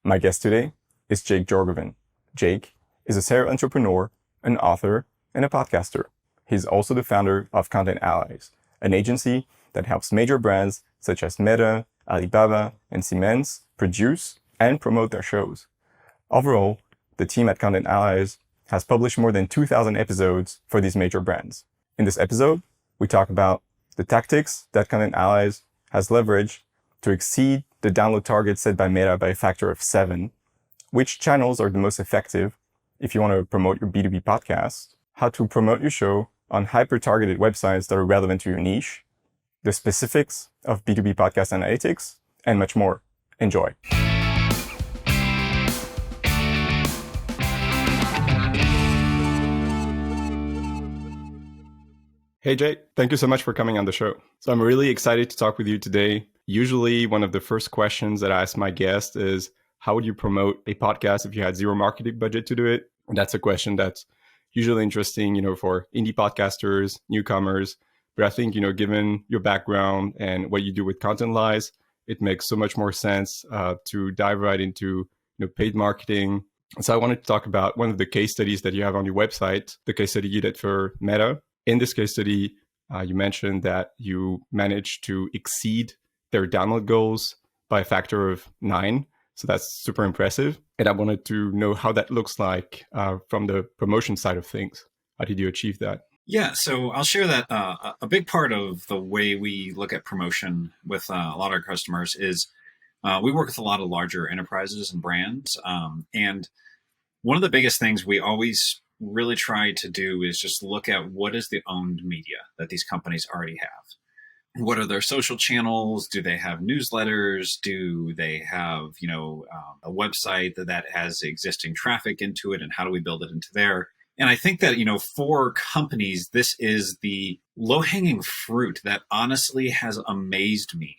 My guest today is Jake Jorgovan. Jake is a serial entrepreneur, an author, and a podcaster. He's also the founder of ContentAllies, an agency that helps major brands such as Meta, Alibaba, and Siemens produce and promote their shows. Overall, the team at ContentAllies has published more than 2,000 episodes for these major brands. In this episode, we talk about the tactics that ContentAllies has leveraged to exceed the download target set by Meta by a factor of 7, which channels are the most effective if you want to promote your B2B podcast, how to promote your show on hyper-targeted websites that are relevant to your niche, the specifics of B2B podcast analytics, and much more. Enjoy. Hey, Jay, thank you so much for coming on the show. So I'm really excited to talk with you today. Usually one of the first questions that I ask my guests is, how would you promote a podcast if you had zero marketing budget to do it? And that's a question that's usually interesting, for indie podcasters, newcomers. But I think, given your background and what you do with ContentAllies, it makes so much more sense to dive right into paid marketing. So I wanted to talk about one of the case studies that you have on your website, the case study you did for Meta. In this case study, you mentioned that you managed to exceed their download goals by a factor of 9. So that's super impressive. And I wanted to know how that looks like from the promotion side of things. How did you achieve that? Yeah, so I'll share that a big part of the way we look at promotion with a lot of our customers is we work with a lot of larger enterprises and brands. And one of the biggest things we always really try to do is just look at what is the owned media that these companies already have. What are their social channels? Do they have newsletters? Do they have, a website that has existing traffic into it? And how do we build it into there? And I think that, for companies, this is the low-hanging fruit that honestly has amazed me.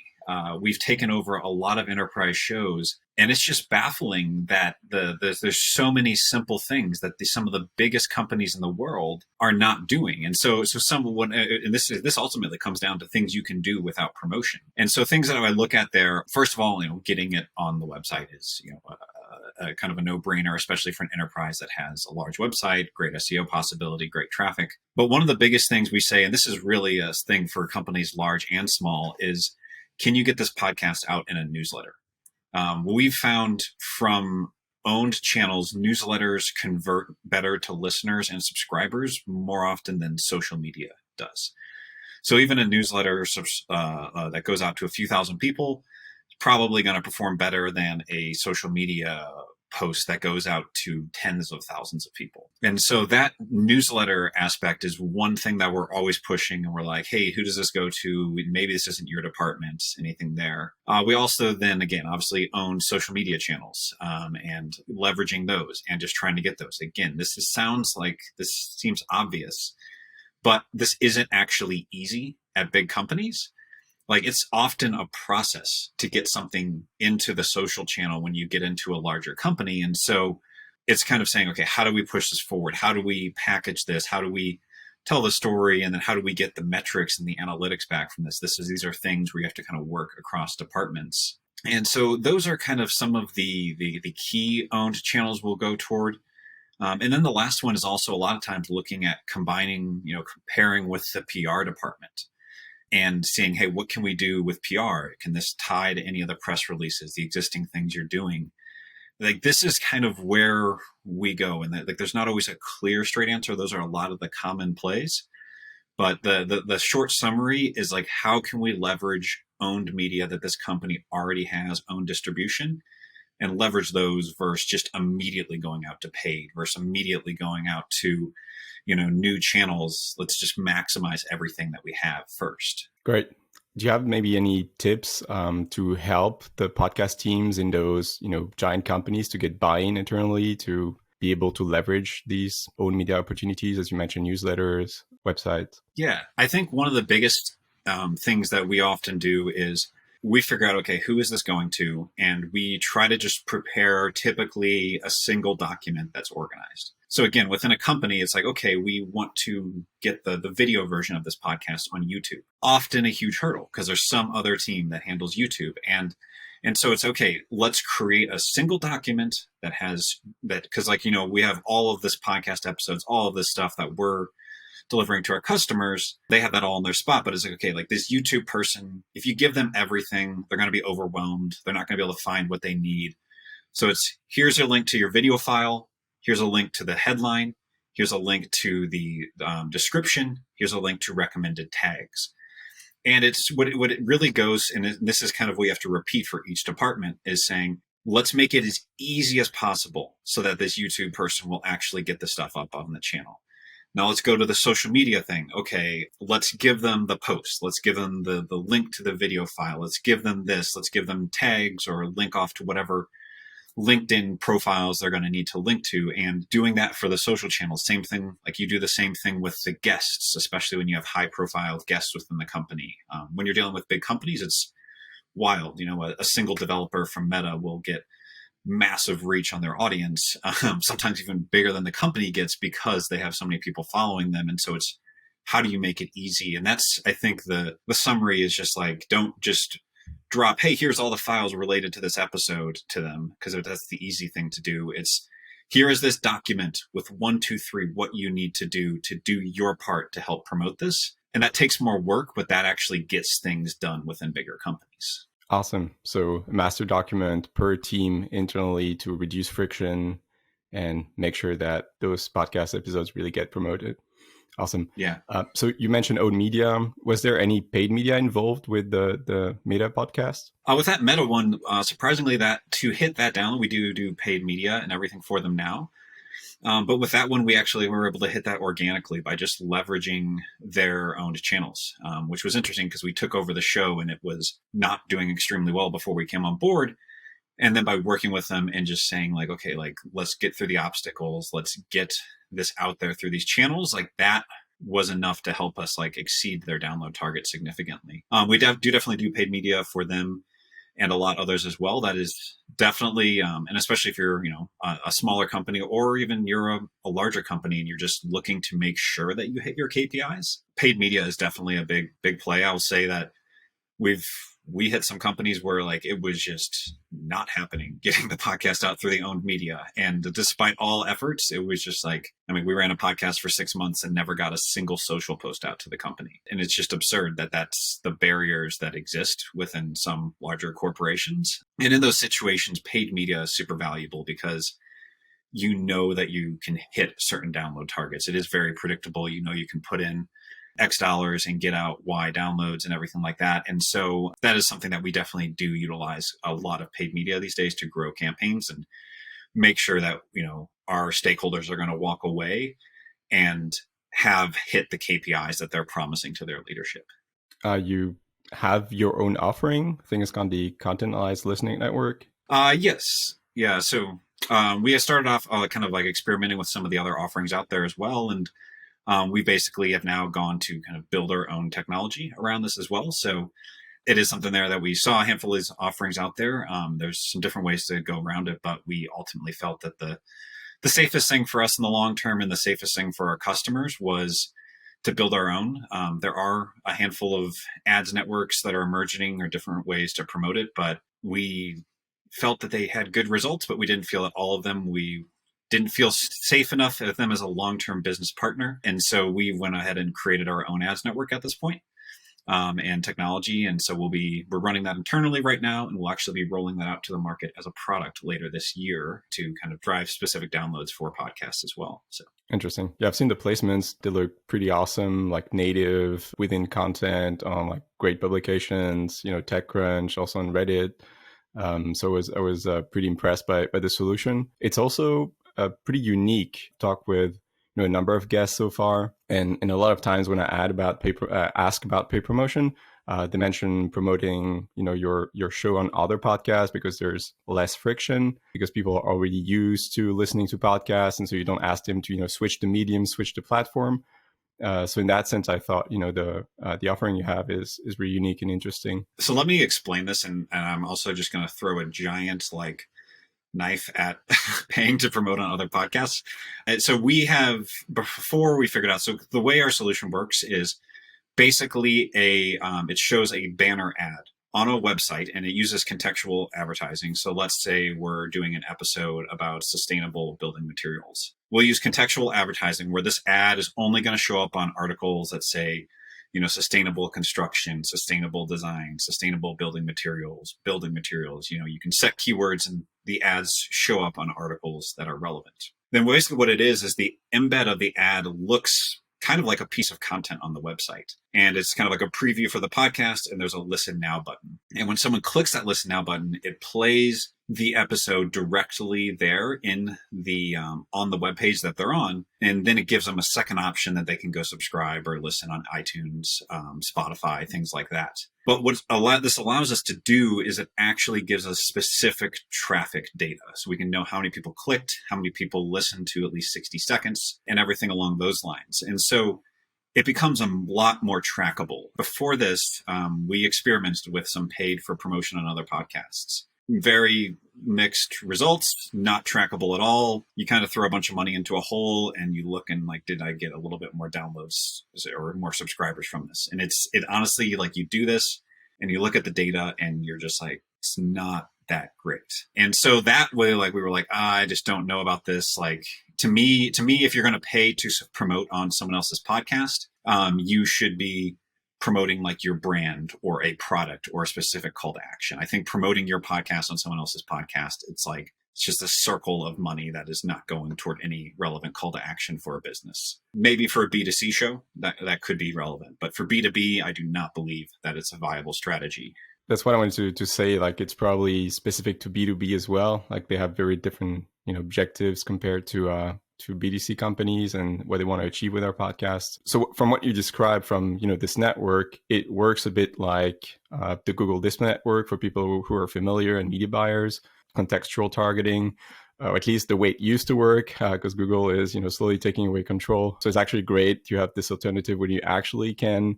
We've taken over a lot of enterprise shows, and it's just baffling that there's so many simple things that some of the biggest companies in the world are not doing. And so someone, and this ultimately comes down to things you can do without promotion. And so things that I look at there, first of all, getting it on the website is, kind of a no-brainer, especially for an enterprise that has a large website, great SEO possibility, great traffic. But one of the biggest things we say, and this is really a thing for companies large and small, is can you get this podcast out in a newsletter? We've found from owned channels, newsletters convert better to listeners and subscribers more often than social media does. So even a newsletter that goes out to a few thousand people is probably going to perform better than a social media post that goes out to tens of thousands of people. And so that newsletter aspect is one thing that we're always pushing. And we're like, hey, who does this go to? Maybe this isn't your department, anything there. We also then, again, obviously own social media channels and leveraging those and just trying to get those. Again, this seems obvious, but this isn't actually easy at big companies. Like, it's often a process to get something into the social channel when you get into a larger company. And so it's kind of saying, okay, how do we push this forward? How do we package this? How do we tell the story? And then how do we get the metrics and the analytics back from this? These are things where you have to kind of work across departments. And so those are kind of some of the key owned channels we'll go toward. And then the last one is also a lot of times looking at combining, comparing with the PR department. And seeing, hey, what can we do with PR? Can this tie to any of the press releases, the existing things you're doing? Like, this is kind of where we go. And there's not always a clear, straight answer. Those are a lot of the common plays. But the short summary is like, how can we leverage owned media that this company already has, owned distribution, and leverage those versus just immediately going out to paid versus immediately going out to new channels. Let's just maximize everything that we have first. Great. Do you have maybe any tips to help the podcast teams in those, giant companies to get buy-in internally to be able to leverage these own media opportunities, as you mentioned, newsletters, websites? Yeah, I think one of the biggest things that we often do is we figure out, okay, who is this going to? And we try to just prepare typically a single document that's organized. So again, within a company, it's like, okay, we want to get the video version of this podcast on YouTube. Often a huge hurdle because there's some other team that handles YouTube. And And so it's okay, let's create a single document that has that, because like, we have all of this podcast episodes, all of this stuff that we're delivering to our customers. They have that all in their spot, but it's like, okay, like this YouTube person, if you give them everything, they're going to be overwhelmed. They're not going to be able to find what they need. So it's, here's a link to your video file. Here's a link to the headline. Here's a link to the description. Here's a link to recommended tags. And it's what it really goes, and this is kind of what you have to repeat for each department, is saying, let's make it as easy as possible so that this YouTube person will actually get the stuff up on the channel. Now let's go to the social media thing. Okay, let's give them the post. Let's give them the link to the video file. Let's give them this. Let's give them tags or link off to whatever LinkedIn profiles they're going to need to link to. And doing that for the social channels, same thing, like you do the same thing with the guests, especially when you have high profile guests within the company. When you're dealing with big companies, it's wild. A single developer from Meta will get massive reach on their audience, sometimes even bigger than the company gets because they have so many people following them. And so it's, how do you make it easy? And that's, I think the summary is just like, don't just drop, hey, here's all the files related to this episode to them, because that's the easy thing to do. It's, here is this document with 1, 2, 3, what you need to do your part to help promote this. And that takes more work, but that actually gets things done within bigger companies. Awesome. So a master document per team internally to reduce friction and make sure that those podcast episodes really get promoted. Awesome. Yeah. So you mentioned owned media. Was there any paid media involved with the Meta podcast? With that Meta one, surprisingly, that to hit that down, we do paid media and everything for them now. But with that one, we actually were able to hit that organically by just leveraging their owned channels, which was interesting because we took over the show and it was not doing extremely well before we came on board. And then by working with them and just saying like, okay, like let's get through the obstacles, let's get this out there through these channels, like that was enough to help us like exceed their download target significantly. We definitely do paid media for them and a lot others as well. That is definitely, and especially if you're, a smaller company, or even you're a larger company and you're just looking to make sure that you hit your KPIs, paid media is definitely a big play. I will say that we hit some companies where like it was just not happening, getting the podcast out through the owned media. And despite all efforts, it was just like, we ran a podcast for 6 months and never got a single social post out to the company. And it's just absurd that that's the barriers that exist within some larger corporations. And in those situations, paid media is super valuable because you know that you can hit certain download targets. It is very predictable. You can put in X dollars and get out Y downloads and everything like that. And so that is something that we definitely do utilize a lot of paid media these days to grow campaigns and make sure that, our stakeholders are going to walk away and have hit the KPIs that they're promising to their leadership. You have your own offering. I think it's called the ContentAllies Listening Network. Yes. Yeah. So we have started off kind of like experimenting with some of the other offerings out there as well. And we basically have now gone to kind of build our own technology around this as well. So it is something there that we saw a handful of these offerings out there. There's some different ways to go around it, but we ultimately felt that the safest thing for us in the long term and the safest thing for our customers was to build our own. There are a handful of ads networks that are emerging or different ways to promote it, but we felt that they had good results, but we didn't feel that all of them, we didn't feel safe enough with them as a long-term business partner. And so we went ahead and created our own ads network at this point, and technology. And so we're running that internally right now, and we'll actually be rolling that out to the market as a product later this year to kind of drive specific downloads for podcasts as well. So interesting. Yeah, I've seen the placements. They look pretty awesome, like native within content on like great publications, TechCrunch, also on Reddit. So I was pretty impressed by the solution. It's also a pretty unique. Talk with a number of guests so far, and a lot of times when I ask about paid promotion, they mention promoting your show on other podcasts because there's less friction, because people are already used to listening to podcasts, and so you don't ask them to switch the medium, switch the platform. So in that sense, I thought the offering you have is really unique and interesting. So let me explain this, and I'm also just going to throw a giant knife at paying to promote on other podcasts. And so we have, before we figured out, so the way our solution works is basically it shows a banner ad on a website, and it uses contextual advertising. So let's say we're doing an episode about sustainable building materials. We'll use contextual advertising where this ad is only going to show up on articles that say, sustainable construction, sustainable design, sustainable building materials. You can set keywords and the ads show up on articles that are relevant. Then basically what it is the embed of the ad looks kind of like a piece of content on the website. And it's kind of like a preview for the podcast, and there's a listen now button. And when someone clicks that listen now button, it plays the episode directly there in the on the webpage that they're on. And then it gives them a second option that they can go subscribe or listen on iTunes, Spotify, things like that. But what this allows us to do is it actually gives us specific traffic data. So we can know how many people clicked, how many people listened to at least 60 seconds, and everything along those lines. And so it becomes a lot more trackable. Before this, we experimented with some paid for promotion on other podcasts. Very mixed results, not trackable at all. You kind of throw a bunch of money into a hole and you look and did I get a little bit more downloads or more subscribers from this? And it honestly, you do this and you look at the data and you're just it's not that great. And so that way, we were I just don't know about this. To me, if you're going to pay to promote on someone else's podcast, you should be promoting your brand or a product or a specific call to action. I think promoting your podcast on someone else's podcast, it's just a circle of money that is not going toward any relevant call to action for a business. Maybe for a B2C show, that could be relevant. But for B2B, I do not believe that it's a viable strategy. That's what I wanted to say. It's probably specific to B2B as well. They have very different, objectives compared to B2C companies and what they want to achieve with our podcast. So from what you described from, this network, it works a bit like the Google Display Network for people who are familiar and media buyers, contextual targeting, at least the way it used to work, because Google is, slowly taking away control. So it's actually great. You have this alternative where you actually can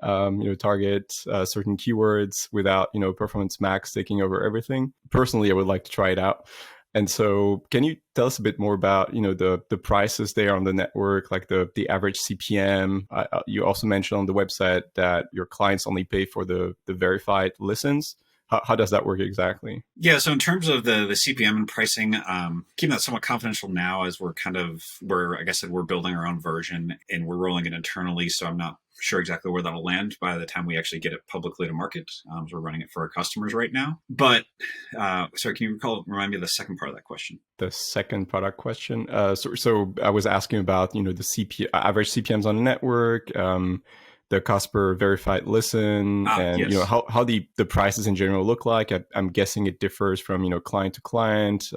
target certain keywords without, Performance Max taking over everything. Personally, I would like to try it out. And so can you tell us a bit more about, the prices there on the network, the average CPM? You also mentioned on the website that your clients only pay for the verified listens. How does that work exactly? Yeah, so in terms of the CPM and pricing, keeping that somewhat confidential now as we're like I said, we're building our own version and we're rolling it internally. So I'm not sure exactly where that'll land by the time we actually get it publicly to market. So we're running it for our customers right now. But sorry, can you remind me of the second part of that question? The second product question. So I was asking about, the average CPMs on the network, the cost per verified listen, and yes. How the prices in general look like. I'm guessing it differs from client to client.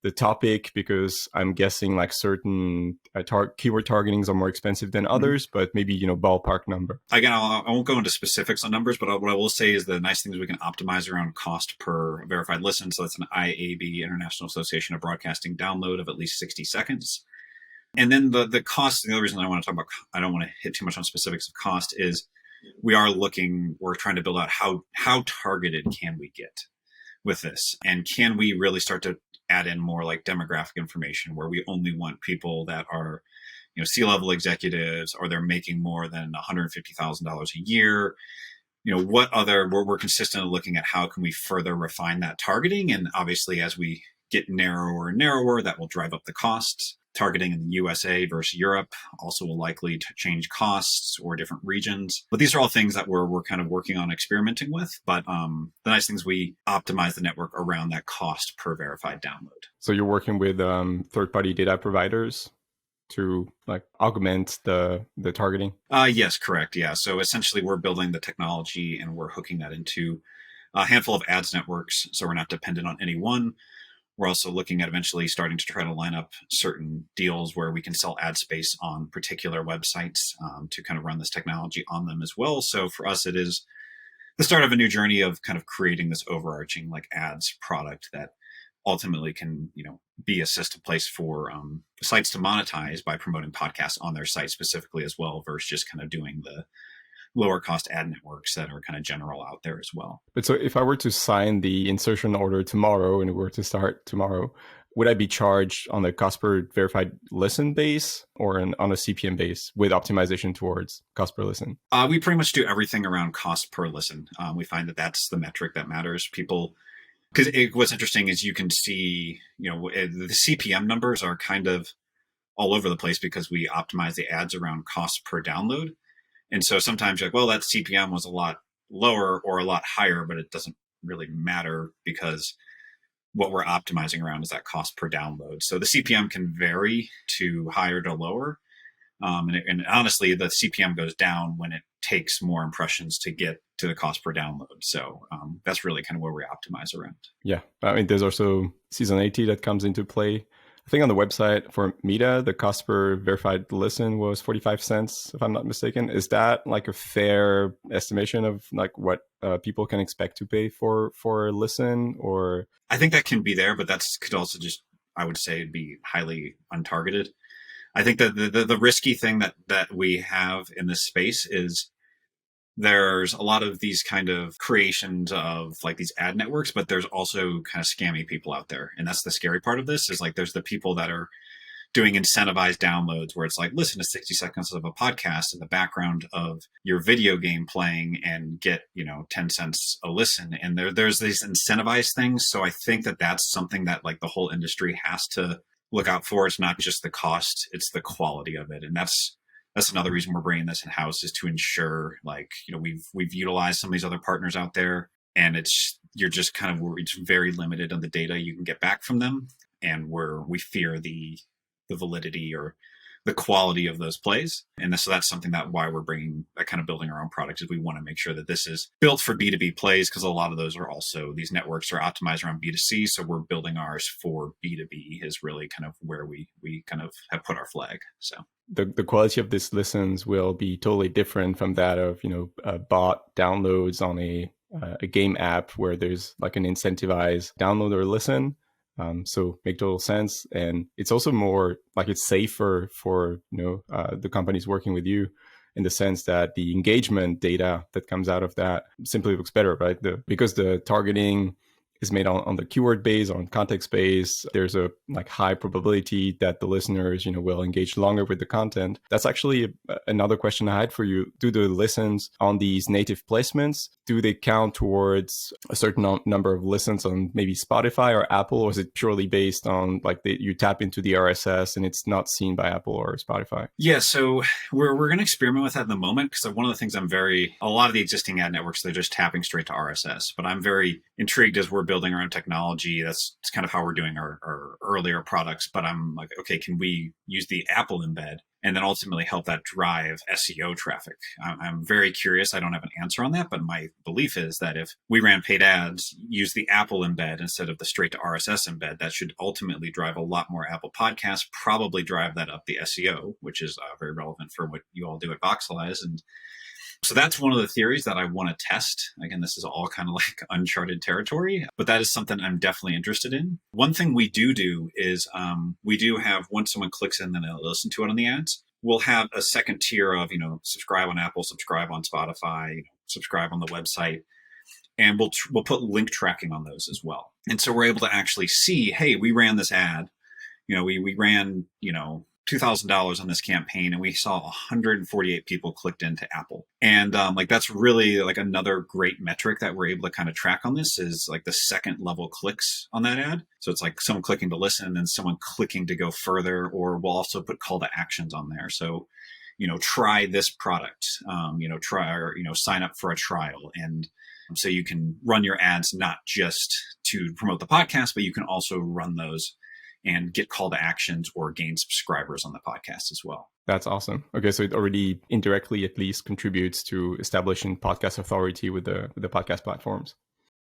The topic, because I'm guessing certain keyword targetings are more expensive than others, but maybe ballpark number. Again, I won't go into specifics on numbers, but what I will say is the nice thing is we can optimize around cost per verified listen. So that's an IAB, International Association of Broadcasting download of at least 60 seconds. And then the cost, the other reason I want to talk about, I don't want to hit too much on specifics of cost, is we're trying to build out how targeted can we get with this? And can we really start to add in more demographic information where we only want people that are, C-level executives, or they're making more than $150,000 a year? We're consistently looking at how can we further refine that targeting. And obviously, as we get narrower and narrower, that will drive up the costs. Targeting in the USA versus Europe also will likely to change costs, or different regions. But these are all things that we're kind of working on experimenting with. But the nice thing is we optimize the network around that cost per verified download. So you're working with third-party data providers to augment the targeting? Yes, correct. Yeah. So essentially we're building the technology and we're hooking that into a handful of ads networks. So we're not dependent on any one. We're also looking at eventually starting to try to line up certain deals where we can sell ad space on particular websites to kind of run this technology on them as well. So for us, it is the start of a new journey of kind of creating this overarching ads product that ultimately can, be a system place for sites to monetize by promoting podcasts on their site specifically as well, versus just kind of doing the lower cost ad networks that are kind of general out there as well. But so if I were to sign the insertion order tomorrow and we were to start tomorrow, would I be charged on a cost per verified listen base or on a CPM base with optimization towards cost per listen? We pretty much do everything around cost per listen. We find that that's the metric that matters. People, because what's interesting is you can see, the CPM numbers are kind of all over the place because we optimize the ads around cost per download. And so sometimes you're like, well, that CPM was a lot lower or a lot higher, but it doesn't really matter because what we're optimizing around is that cost per download. So the CPM can vary to higher to lower. And honestly, the CPM goes down when it takes more impressions to get to the cost per download. So that's really kind of where we optimize around. Yeah. I mean, there's also seasonality that comes into play. I think on the website for Meta, the cost per verified listen was 45 cents, if I'm not mistaken. Is that like a fair estimation of like what people can expect to pay for a listen? Or I think that can be there, but that's could also just, I would say, be highly untargeted. I think that the risky thing that we have in this space is there's a lot of these kind of creations of like these ad networks, but there's also kind of scammy people out there. And that's the scary part of this is like there's the people that are doing incentivized downloads where it's like, listen to 60 seconds of a podcast in the background of your video game playing and get, 10 cents a listen. And there's these incentivized things. So I think that that's something that like the whole industry has to look out for. It's not just the cost, it's the quality of it. And that's another reason we're bringing this in house is to ensure like, we've utilized some of these other partners out there and it's very limited on the data you can get back from them. And we fear the validity or the quality of those plays. And so that's something that why we're bringing that kind of building our own product is we want to make sure that this is built for B2B plays because a lot of those are also, these networks are optimized around B2C. So we're building ours for B2B is really kind of where we kind of have put our flag. So the quality of these listens will be totally different from that of, bot downloads on a game app where there's like an incentivized download or listen. So make total sense. And it's also more like it's safer for, the companies working with you in the sense that the engagement data that comes out of that simply looks better, right? Because the targeting is made on the keyword base, on context base. There's a like high probability that the listeners, will engage longer with the content. That's actually another question I had for you. Do the listens on these native placements, do they count towards a certain number of listens on maybe Spotify or Apple, or is it purely based on like you tap into the RSS and it's not seen by Apple or Spotify? Yeah, so we're going to experiment with that in the moment because one of the things a lot of the existing ad networks, they're just tapping straight to RSS, but I'm very intrigued as we're building our own technology. That's kind of how we're doing our earlier products. But I'm like, okay, can we use the Apple embed and then ultimately help that drive SEO traffic? I'm very curious. I don't have an answer on that, but my belief is that if we ran paid ads, use the Apple embed instead of the straight to RSS embed, that should ultimately drive a lot more Apple podcasts, probably drive that up the SEO, which is very relevant for what you all do at Voxelize. And so that's one of the theories that I want to test. Again, this is all kind of like uncharted territory, but that is something I'm definitely interested in. One thing we do is we do have, once someone clicks in, then they'll listen to it on the ads. We'll have a second tier of, subscribe on Apple, subscribe on Spotify, subscribe on the website. And we'll put link tracking on those as well. And so we're able to actually see, hey, we ran this ad. We ran, $2,000 on this campaign and we saw 148 people clicked into Apple. And that's really like another great metric that we're able to kind of track on this is like the second level clicks on that ad. So it's like someone clicking to listen and then someone clicking to go further, or we'll also put call to actions on there. So, try this product, try or, sign up for a trial. And so you can run your ads, not just to promote the podcast, but you can also run those and get call to actions or gain subscribers on the podcast as well. That's awesome. Okay, so it already indirectly at least contributes to establishing podcast authority with the podcast platforms.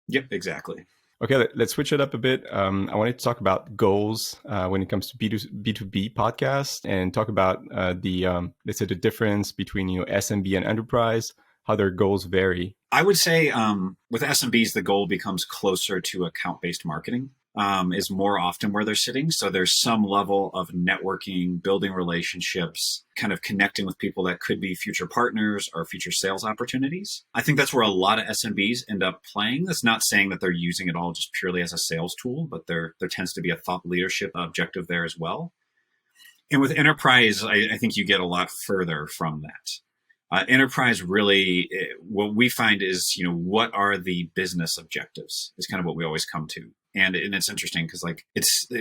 Yep, exactly. Okay, let's switch it up a bit. I wanted to talk about goals when it comes to B2B podcasts and talk about let's say the difference between SMB and enterprise, how their goals vary. I would say with SMBs, the goal becomes closer to account-based marketing. is more often where they're sitting. So there's some level of networking, building relationships, kind of connecting with people that could be future partners or future sales opportunities. I think that's where a lot of SMBs end up playing. That's not saying that they're using it all just purely as a sales tool, but there tends to be a thought leadership objective there as well. And with enterprise, I think you get a lot further from that. Enterprise really, what we find is, what are the business objectives is kind of what we always come to. And it's interesting because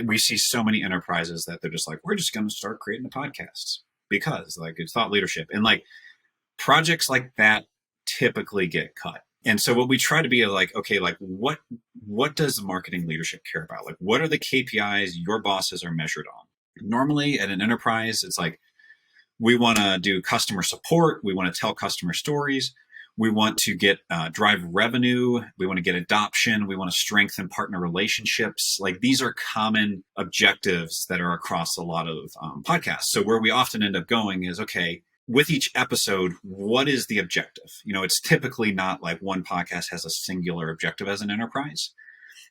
we see so many enterprises that they're just like, we're just going to start creating the podcasts because it's thought leadership. And projects like that typically get cut. And so what we try to be okay, what does marketing leadership care about? What are the KPIs your bosses are measured on? Normally at an enterprise, it's we want to do customer support. We want to tell customer stories. We want to drive revenue. We want to get adoption. We want to strengthen partner relationships. These are common objectives that are across a lot of podcasts. So where we often end up going is, okay, with each episode, what is the objective? It's typically not like one podcast has a singular objective as an enterprise.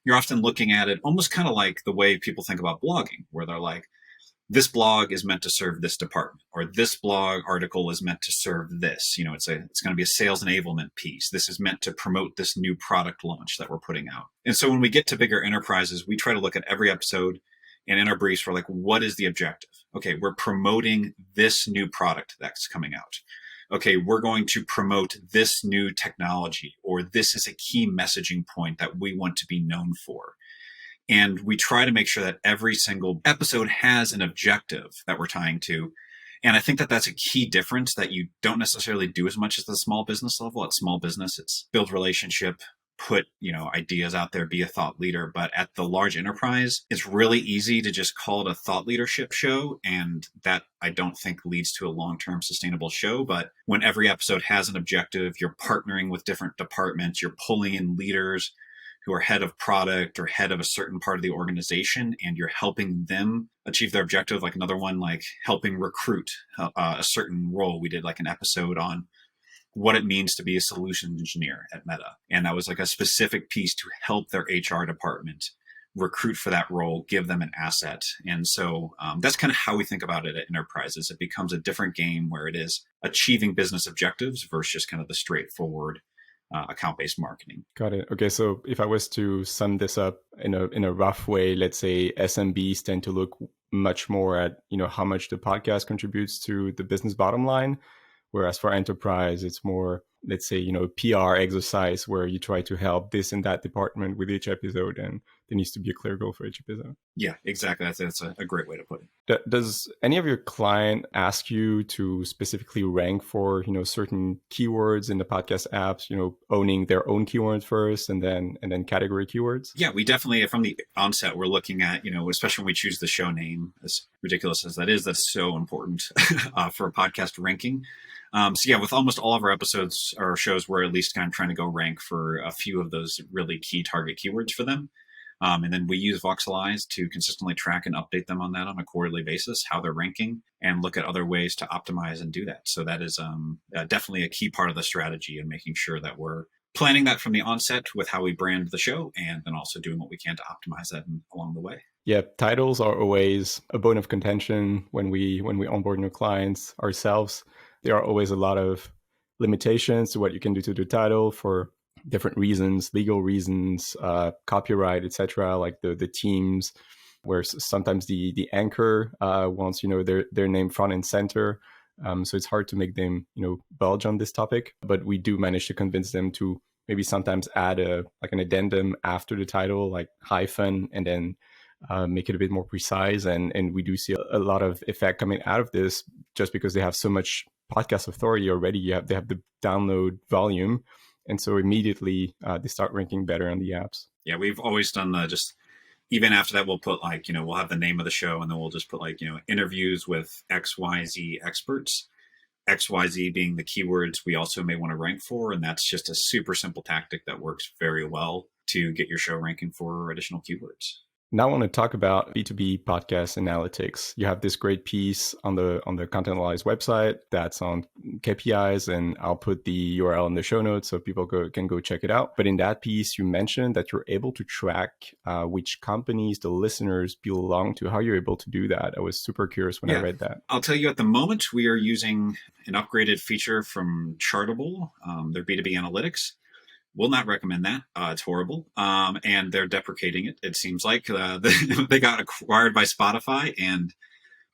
You're often looking at it almost kind of like the way people think about blogging, where they're like, this blog is meant to serve this department, or this blog article is meant to serve this. It's going to be a sales enablement piece. This is meant to promote this new product launch that we're putting out. And so when we get to bigger enterprises, we try to look at every episode, and in our briefs, we're like, what is the objective? Okay, we're promoting this new product that's coming out. Okay, we're going to promote this new technology, or this is a key messaging point that we want to be known for. And we try to make sure that every single episode has an objective that we're tying to. And I think that that's a key difference that you don't necessarily do as much at the small business level. At small business, it's build relationship, put, ideas out there, be a thought leader. But at the large enterprise, it's really easy to just call it a thought leadership show. And that I don't think leads to a long-term sustainable show. But when every episode has an objective, you're partnering with different departments, you're pulling in leaders who are head of product or head of a certain part of the organization, and you're helping them achieve their objective. Like another one, helping recruit a certain role. We did an episode on what it means to be a solutions engineer at Meta. And that was a specific piece to help their HR department recruit for that role, give them an asset. And so that's kind of how we think about it at enterprises. It becomes a different game where it is achieving business objectives versus just kind of the straightforward account-based marketing. Got it. Okay, so if I was to sum this up in a rough way, let's say SMBs tend to look much more at how much the podcast contributes to the business bottom line, whereas for enterprise, it's more, let's say, a PR exercise where you try to help this and that department with each episode, and there needs to be a clear goal for each episode. Yeah, exactly. That's a great way to put it. Does any of your client ask you to specifically rank for certain keywords in the podcast apps? Owning their own keywords first, and then category keywords. Yeah, we definitely from the onset we're looking at especially when we choose the show name, as ridiculous as that is, that's so important for a podcast ranking. So yeah, with almost all of our episodes or shows, we're at least kind of trying to go rank for a few of those really key target keywords for them. And then we use ContentAllies to consistently track and update them on that on a quarterly basis, how they're ranking, and look at other ways to optimize and do that. So that is definitely a key part of the strategy, and making sure that we're planning that from the onset with how we brand the show, and then also doing what we can to optimize that along the way. Yeah, titles are always a bone of contention when we onboard new clients ourselves. There are always a lot of limitations to what you can do to the title for different reasons, legal reasons, copyright, etc. Like the teams, where sometimes the anchor wants their name front and center, so it's hard to make them budge on this topic. But we do manage to convince them to maybe sometimes add an addendum after the title, like hyphen, and then make it a bit more precise. And we do see a lot of effect coming out of this, just because they have so much podcast authority already. They have the download volume. And so immediately they start ranking better on the apps. Yeah, we've always done just even after that, we'll put we'll have the name of the show, and then we'll just put interviews with XYZ experts, XYZ being the keywords we also may want to rank for. And that's just a super simple tactic that works very well to get your show ranking for additional keywords. Now I want to talk about B2B podcast analytics. You have this great piece on the ContentAllies website that's on KPIs, and I'll put the URL in the show notes so people can go check it out. But in that piece, you mentioned that you're able to track which companies the listeners belong to. How you're able to do that? I was super curious when I read that. I'll tell you, at the moment, we are using an upgraded feature from Chartable, their B2B analytics. Will not recommend that. It's horrible. And they're deprecating it. It seems like they got acquired by Spotify, and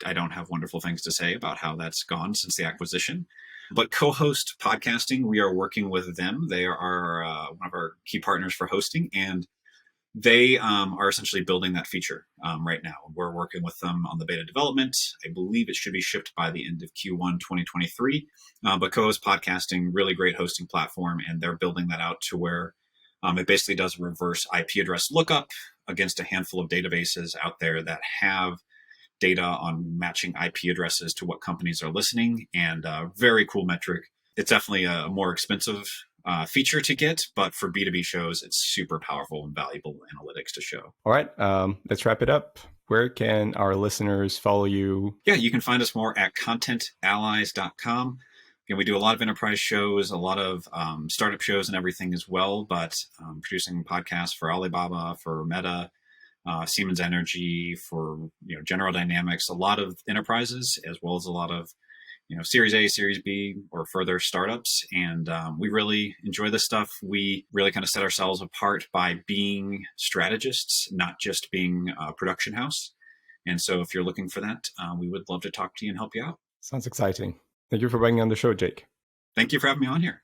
I don't have wonderful things to say about how that's gone since the acquisition. But co-host podcasting, we are working with them. They are one of our key partners for hosting, and they are essentially building that feature right now. We're working with them on the beta development. I believe it should be shipped by the end of Q1 2023. But co-host podcasting, really great hosting platform, and they're building that out to where it basically does reverse IP address lookup against a handful of databases out there that have data on matching IP addresses to what companies are listening, and very cool metric. It's definitely a more expensive feature to get, but for B2B shows, it's super powerful and valuable analytics to show. All right, let's wrap it up. Where can our listeners follow you? Yeah, you can find us more at ContentAllies.com. Again, we do a lot of enterprise shows, a lot of startup shows and everything as well, but producing podcasts for Alibaba, for Meta, Siemens Energy, for General Dynamics, a lot of enterprises, as well as a lot of Series A, Series B, or further startups. And we really enjoy this stuff. We really kind of set ourselves apart by being strategists, not just being a production house. And so if you're looking for that, we would love to talk to you and help you out. Sounds exciting. Thank you for being on the show, Jake. Thank you for having me on here.